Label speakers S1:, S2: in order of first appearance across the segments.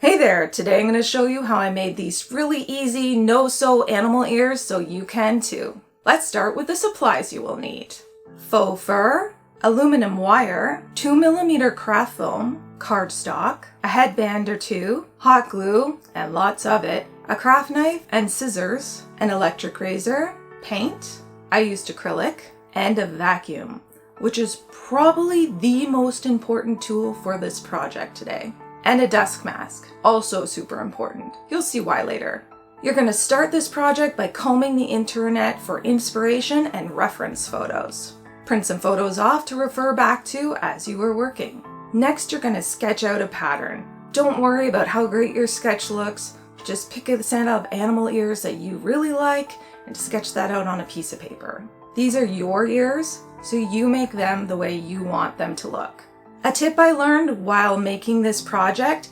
S1: Hey there! Today I'm going to show you how I made these really easy no-sew animal ears so you can too. Let's start with the supplies you will need. Faux fur, aluminum wire, 2mm craft foam, cardstock, a headband or two, hot glue, and lots of it, a craft knife and scissors, an electric razor, paint, I used acrylic, and a vacuum, which is probably the most important tool for this project today. And a dust mask, also super important. You'll see why later. You're going to start this project by combing the internet for inspiration and reference photos. Print some photos off to refer back to as you were working. Next, you're going to sketch out a pattern. Don't worry about how great your sketch looks. Just pick a set of animal ears that you really like and sketch that out on a piece of paper. These are your ears, so you make them the way you want them to look. A tip I learned while making this project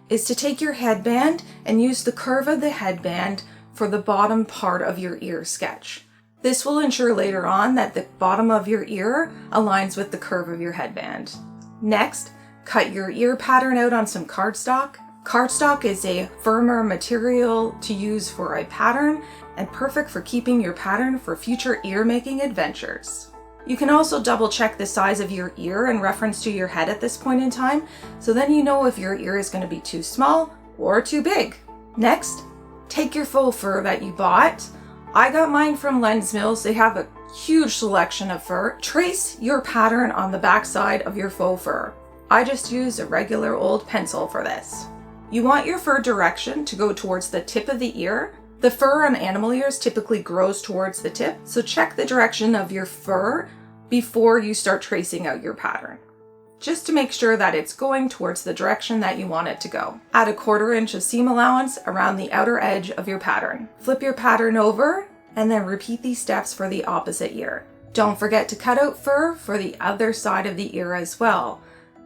S1: is to take your headband and use the curve of the headband for the bottom part of your ear sketch. This will ensure later on that the bottom of your ear aligns with the curve of your headband. Next, cut your ear pattern out on some cardstock. Cardstock is a firmer material to use for a pattern and perfect for keeping your pattern for future ear making adventures. You can also double check the size of your ear in reference to your head at this point in time, so then you know if your ear is going to be too small or too big. Next, take your faux fur that you bought. I got mine from Lens Mills. They have a huge selection of fur. Trace your pattern on the back side of your faux fur. I just used a regular old pencil for this. You want your fur direction to go towards the tip of the ear. The fur on animal ears typically grows towards the tip, so check the direction of your fur before you start tracing out your pattern, just to make sure that it's going towards the direction that you want it to go. Add a 1/4 inch of seam allowance around the outer edge of your pattern. Flip your pattern over and then repeat these steps for the opposite ear. Don't forget to cut out fur for the other side of the ear as well.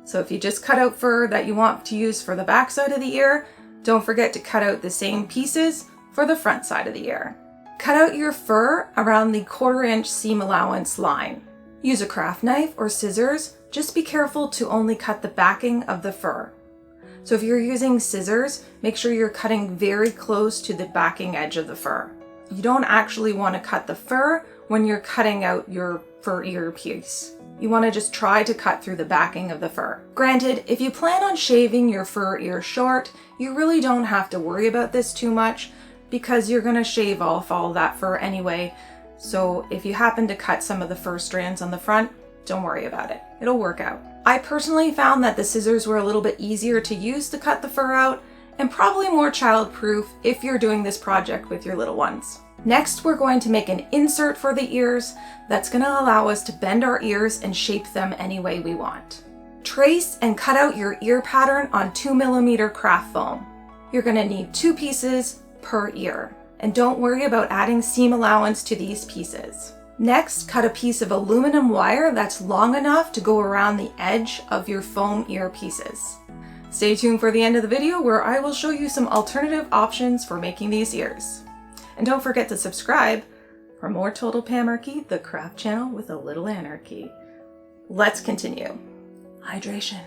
S1: So if you just cut out fur that you want to use for the back side of the ear, don't forget to cut out the same pieces for the front side of the ear. Cut out your fur around the 1/4 inch seam allowance line. Use a craft knife or scissors. Just be careful to only cut the backing of the fur. So if you're using scissors, make sure you're cutting very close to the backing edge of the fur. You don't actually want to cut the fur when you're cutting out your fur ear piece. You want to just try to cut through the backing of the fur. Granted, if you plan on shaving your fur ear short, you really don't have to worry about this too much because you're going to shave off all that fur anyway. So if you happen to cut some of the fur strands on the front, don't worry about it. It'll work out. I personally found that the scissors were a little bit easier to use to cut the fur out and probably more child-proof if you're doing this project with your little ones. Next, we're going to make an insert for the ears that's going to allow us to bend our ears and shape them any way we want. Trace and cut out your ear pattern on 2mm craft foam. You're going to need 2 pieces per ear. And don't worry about adding seam allowance to these pieces. Next, cut a piece of aluminum wire that's long enough to go around the edge of your foam ear pieces. Stay tuned for the end of the video where I will show you some alternative options for making these ears. And don't forget to subscribe for more Total Pamarchy, the craft channel with a little anarchy. Let's continue. Hydration.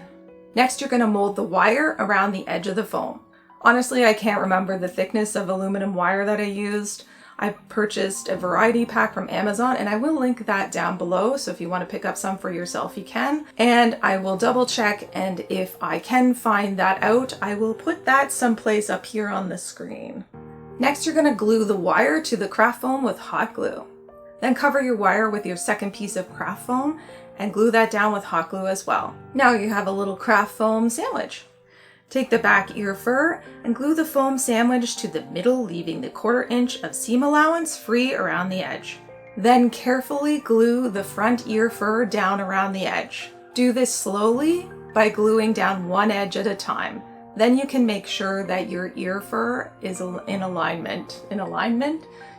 S1: Next, you're going to mold the wire around the edge of the foam. Honestly, I can't remember the thickness of aluminum wire that I used. I purchased a variety pack from Amazon and I will link that down below, so if you want to pick up some for yourself, you can. And I will double check, and if I can find that out, I will put that someplace up here on the screen. Next, you're going to glue the wire to the craft foam with hot glue. Then cover your wire with your second piece of craft foam and glue that down with hot glue as well. Now you have a little craft foam sandwich. Take the back ear fur and glue the foam sandwich to the middle, leaving the 1/4 inch of seam allowance free around the edge. Then carefully glue the front ear fur down around the edge. Do this slowly by gluing down one edge at a time. Then you can make sure that your ear fur is in alignment.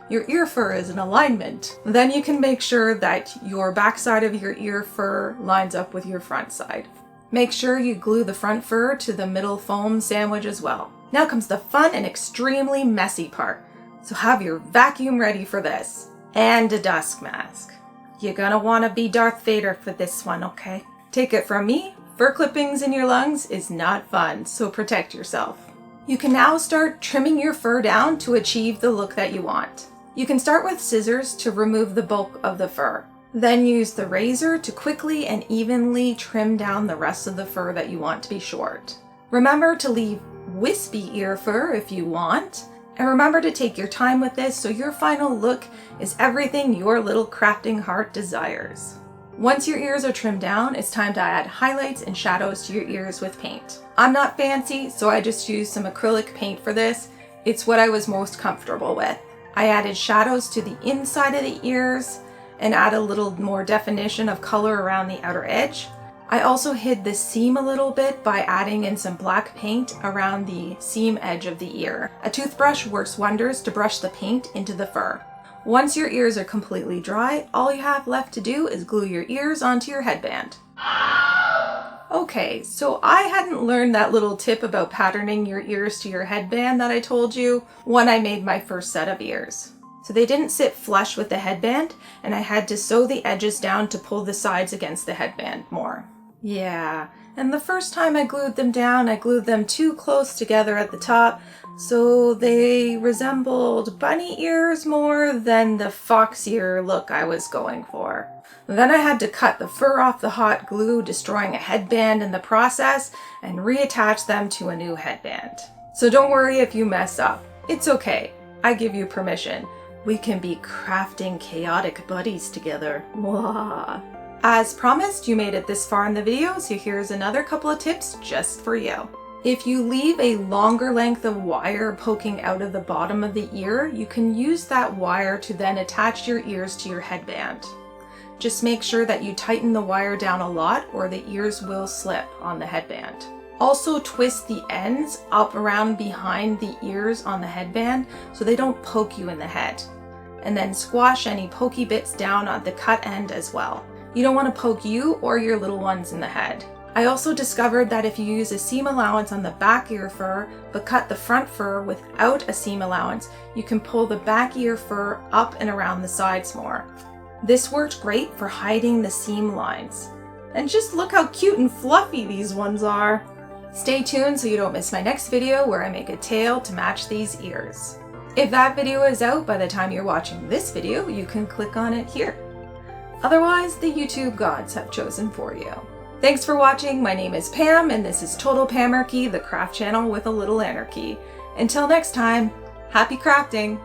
S1: Your ear fur is in alignment. Then you can make sure that your back side of your ear fur lines up with your front side. Make sure you glue the front fur to the middle foam sandwich as well. Now comes the fun and extremely messy part. So have your vacuum ready for this. And a dust mask. You're gonna wanna be Darth Vader for this one, okay? Take it from me, Fur clippings in your lungs is not fun, so protect yourself. You can now start trimming your fur down to achieve the look that you want. You can start with scissors to remove the bulk of the fur. Then use the razor to quickly and evenly trim down the rest of the fur that you want to be short. Remember to leave wispy ear fur if you want, and remember to take your time with this so your final look is everything your little crafting heart desires. Once your ears are trimmed down, it's time to add highlights and shadows to your ears with paint. I'm not fancy, so I just used some acrylic paint for this. It's what I was most comfortable with. I added shadows to the inside of the ears and add a little more definition of color around the outer edge. I also hid the seam a little bit by adding in some black paint around the seam edge of the ear. A toothbrush works wonders to brush the paint into the fur. Once your ears are completely dry, all you have left to do is glue your ears onto your headband. Okay, so I hadn't learned that little tip about patterning your ears to your headband that I told you when I made my first set of ears. So they didn't sit flush with the headband, and I had to sew the edges down to pull the sides against the headband more. Yeah, and the first time I glued them down, I glued them too close together at the top, so they resembled bunny ears more than the fox ear look I was going for. Then I had to cut the fur off the hot glue, destroying a headband in the process, and reattach them to a new headband. So don't worry if you mess up. It's okay. I give you permission. We can be crafting chaotic buddies together. Mwah. As promised, you made it this far in the video, so here's another couple of tips just for you. If you leave a longer length of wire poking out of the bottom of the ear, you can use that wire to then attach your ears to your headband. Just make sure that you tighten the wire down a lot or the ears will slip on the headband. Also twist the ends up around behind the ears on the headband so they don't poke you in the head. And then squash any pokey bits down on the cut end as well. You don't want to poke you or your little ones in the head. I also discovered that if you use a seam allowance on the back ear fur, but cut the front fur without a seam allowance, you can pull the back ear fur up and around the sides more. This worked great for hiding the seam lines. And just look how cute and fluffy these ones are. Stay tuned so you don't miss my next video where I make a tail to match these ears. If that video is out by the time you're watching this video, you can click on it here. Otherwise, the YouTube gods have chosen for you. Thanks for watching. My name is Pam, and this is Total Pamarchy, the craft channel with a little anarchy. Until next time, happy crafting!